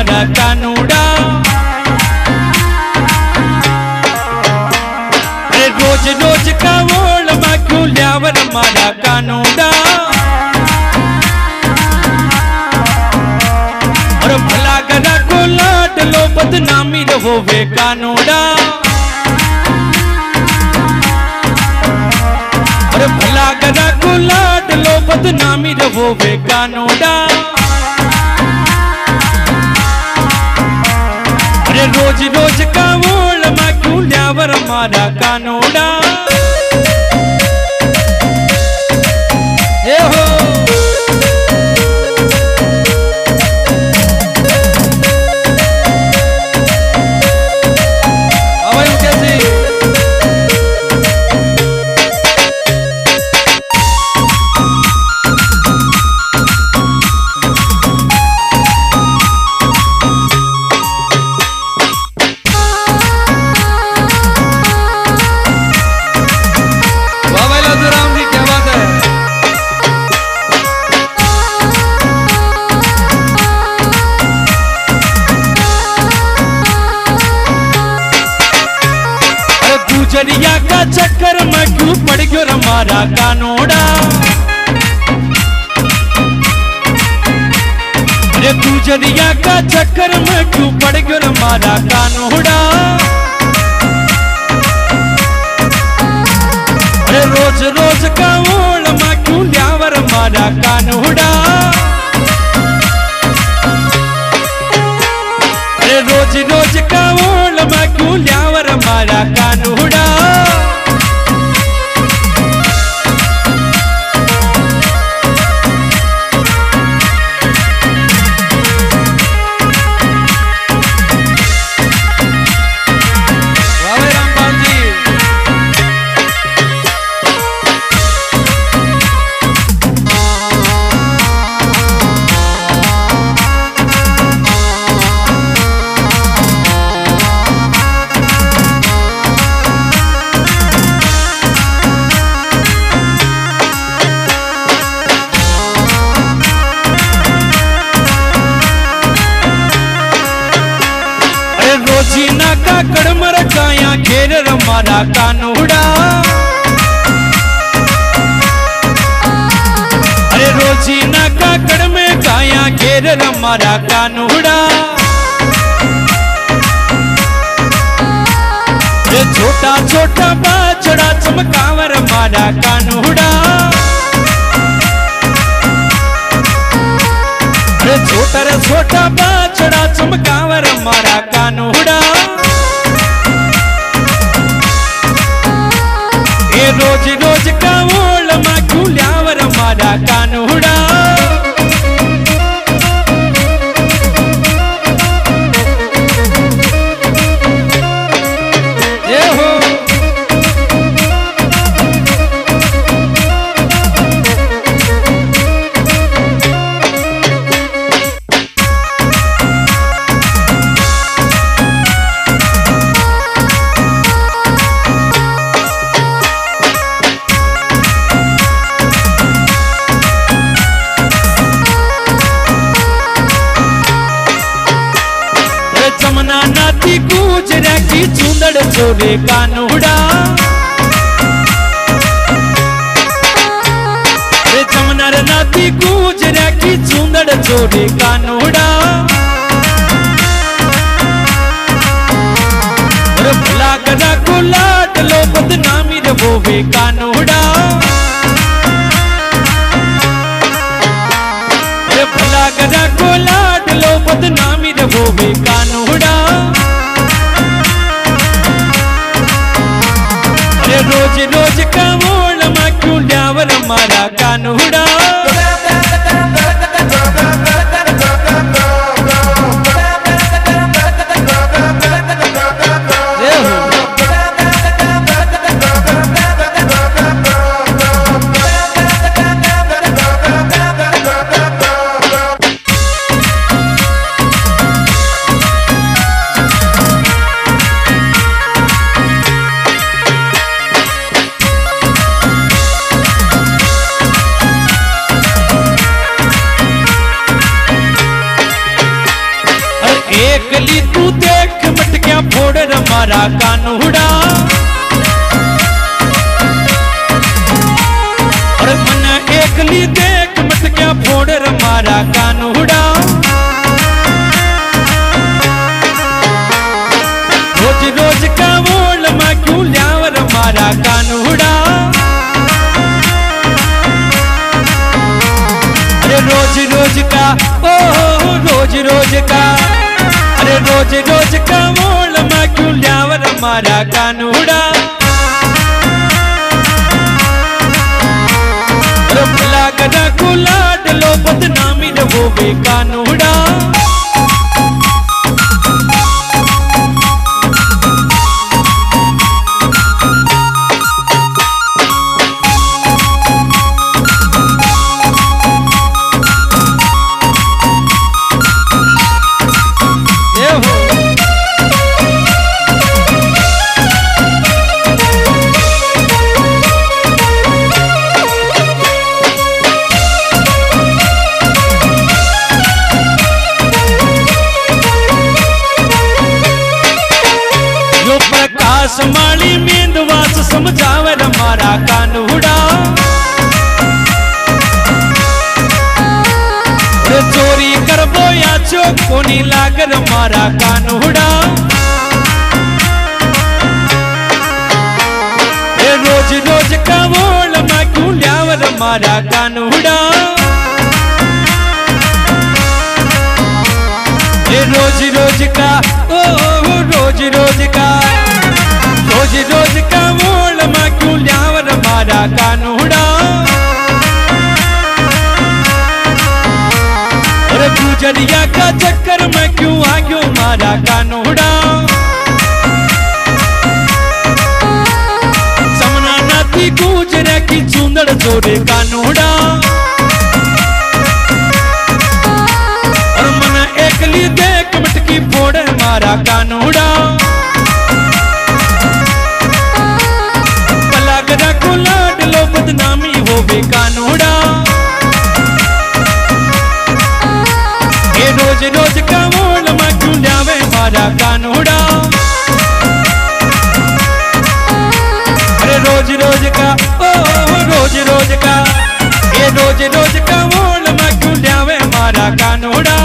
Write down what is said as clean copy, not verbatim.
मारा कानूड़ा। अरे रोज रोज का वोल में क्यों ल्यावर मारा कानूड़ा। और भला गला को लाट लो बदनामी रहो वे कानूड़ा। और भला गला को लाट लो बदनामी रहो वे कानूड़ा। अरे रोज रोज का वोल में क्यों ल्यावर मारा कानूड़ा। ए हो गुजरिया का चक्कर में क्यों पड़ गयो हमारा कानूड़ा। अरे गुजरिया का चक्कर में क्यों पड़ गयो हमारा कानूड़ा। अरे रोज रोज का वोल में क्यों ल्यावर हमारा कानूड़ा। अरे रोज रोज का वोल में क्यों ल्यावर हमारा कानूड़ा। रोजीना का कड़मर काया घेर हमारा कानूड़ा। अरे रोजीना का कड़मे काया घेर हमारा कानूड़ा। ये छोटा छोटा बाछड़ा चमकावर हमारा कानूड़ा। छोटा रे छोटा बाछड़ा चमकावर हमारा कानूड़ा। ये रोज रोज का वोल में क्यों ल्यावर हमारा कानूड़ा। ये हो जमुना नाती गुजरा की चूंदड़ चोरे कानूड़ा। जमुना नाती गुजरा की चूंदड़ चोरे कानूड़ा। भला गला को लाट लो बदनामी रहो वे कानूड़ा। भला गला को लाट लो बदनामी रहो वे कानूड़ा। अरे रोज रोज का वोल में क्यों ल्यावर हमारा कानूड़ा। एकली तू देख मटकिया फोड़ रे मारा कानूड़ा। और मन एकली देख मटकिया फोड़ रे मारा कानूड़ा। रोज रोज का बोल मैं क्यों ल्यावर मारा कानूड़ा। अरे रोज रोज का ओ रोज रोज का, अरे रोज रोज का बोल मैं क्यों ल्यावर मारा कानूड़ा। अरे भला गदा को लाड लो बदनामी रे वो बे कानूड़ा। माली मेंदवास समझावे रे मारा कानूड़ा। चोरी करबो या चो कोनी लाग रे मारा कानूड़ा। रोज रोज का बोल मैं क्यों ल्याव रे मारा कानूड़ा। रोज रोज का ओ रोज रोज का, रोज रोज का बोल मैं क्यों ल्यावर मारा कानूड़ा। अरे गुजरिया का चक्कर में क्यों आ गयो मारा कानूड़ा। समना नाती गुजरे की चूंदड़ जोड़े कानूड़ा। और मन एकली देख मटकी फोड़े मारा कानूड़ा। लाड लो बदनामी हो बे कानूड़ा। ये रोज रोज का बोल मैं क्यों ल्यावे मारा कानूड़ा। अरे रोज रोज का ओ रोज रोज का, ये रोज रोज का बोल मैं क्यों ल्यावे मारा कानूड़ा।